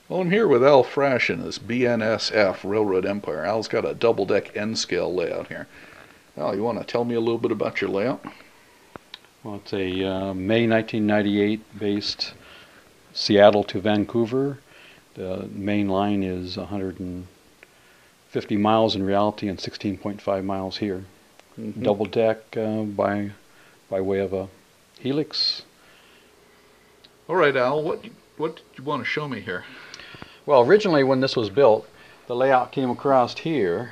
Well, I'm here with Al Frasch in this BNSF Railroad Empire. Al's got a double-deck N-scale layout here. Al, you want to tell me a little bit about your layout? Well, it's a May 1998 based Seattle to Vancouver. The main line is 150 miles in reality and 16.5 miles here. Double deck by way of a helix. All right, Al, what did you want to show me here? Well, originally when this was built, the layout came across here,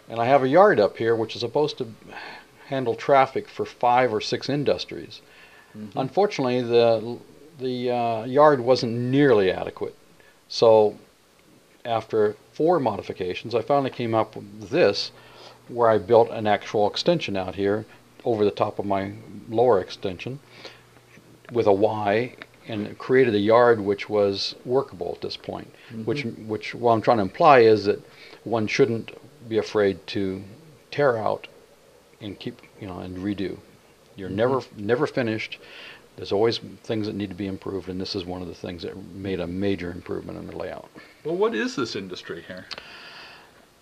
and I have a yard up here which is supposed to handle traffic for 5 or 6 industries. Unfortunately, the yard wasn't nearly adequate. So after 4 modifications, I finally came up with this, where I built an actual extension out here over the top of my lower extension with a Y, and created a yard which was workable at this point. Which what I'm trying to imply is that one shouldn't be afraid to tear out and keep, and redo. You're never finished. There's always things that need to be improved, and this is one of the things that made a major improvement in the layout. Well, what is this industry here?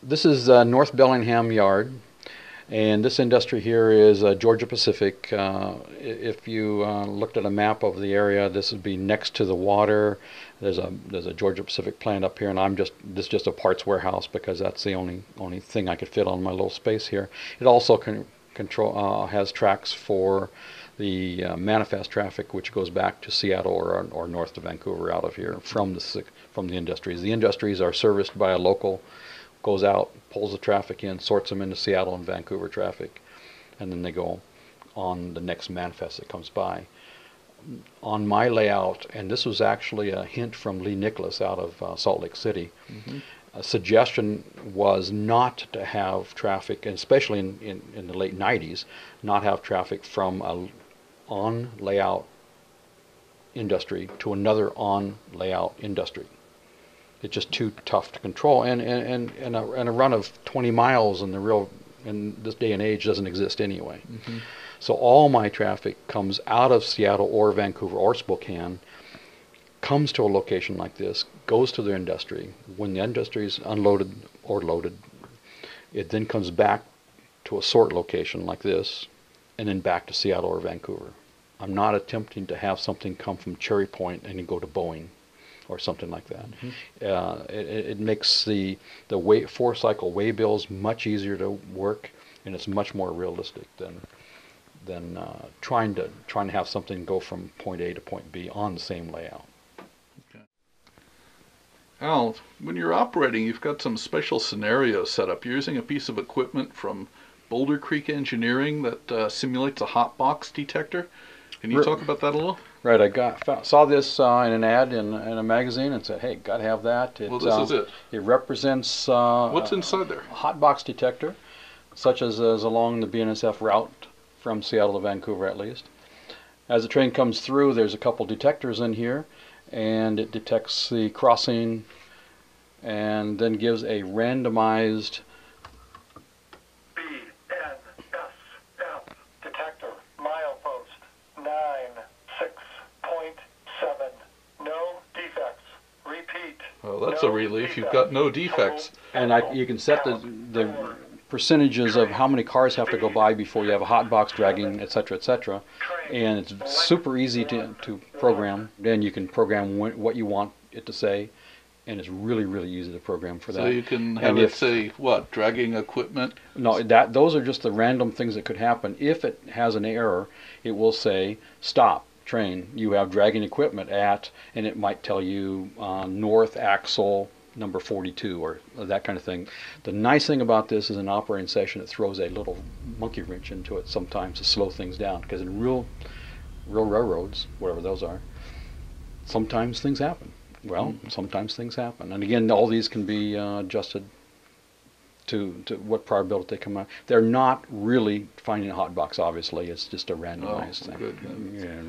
This is North Bellingham Yard, and this industry here is Georgia Pacific. If you looked at a map of the area, this would be next to the water. There's a Georgia Pacific plant up here, and this is just a parts warehouse because that's the only thing I could fit on my little space here. It also has tracks for the manifest traffic, which goes back to Seattle or north to Vancouver out of here from the industries. The industries are serviced by a local, goes out, pulls the traffic in, sorts them into Seattle and Vancouver traffic, and then they go on the next manifest that comes by. On my layout, and this was actually a hint from Lee Nicholas out of Salt Lake City, a suggestion was not to have traffic, and especially in the late 90s, not have traffic from a on layout industry to another on layout industry. It's just too tough to control, and a run of 20 miles in this day and age doesn't exist anyway. So all my traffic comes out of Seattle or Vancouver or Spokane, comes to a location like this, goes to their industry. When the industry is unloaded or loaded, it then comes back to a sort location like this, and then back to Seattle or Vancouver. I'm not attempting to have something come from Cherry Point and then go to Boeing or something like that. It makes the 4-cycle way bills much easier to work, and it's much more realistic than trying to have something go from point A to point B on the same layout. Okay. Al, when you're operating, you've got some special scenarios set up. You're using a piece of equipment from Boulder Creek Engineering that simulates a hot box detector. Can you talk about that a little? Right, I saw this in an ad in a magazine and said, hey, got to have that. Well, this is it. It represents what's inside there? A hot box detector, such as is along the BNSF route from Seattle to Vancouver at least. As the train comes through, there's a couple detectors in here, and it detects the crossing and then gives a randomized BNSF detector, milepost 96.7. No defects. Repeat. Oh, that's a relief. You've got no defects. And you can set the percentages of how many cars have to go by before you have a hot box dragging, etc., etc. And it's super easy to program. Then you can program what you want it to say, and it's really, really easy to program for that. So you can have it say, what, dragging equipment? No, those are just the random things that could happen. If it has an error, it will say, stop, train, you have dragging equipment at, and it might tell you north axle number 42 or that kind of thing. The nice thing about this is an operating session, it throws a little monkey wrench into it sometimes to slow things down, because in real railroads, whatever those are, sometimes things happen. Well, sometimes things happen. And again, all these can be adjusted to what probability they come out. They're not really finding a hot box, obviously. It's just a randomized thing. Good. Yeah.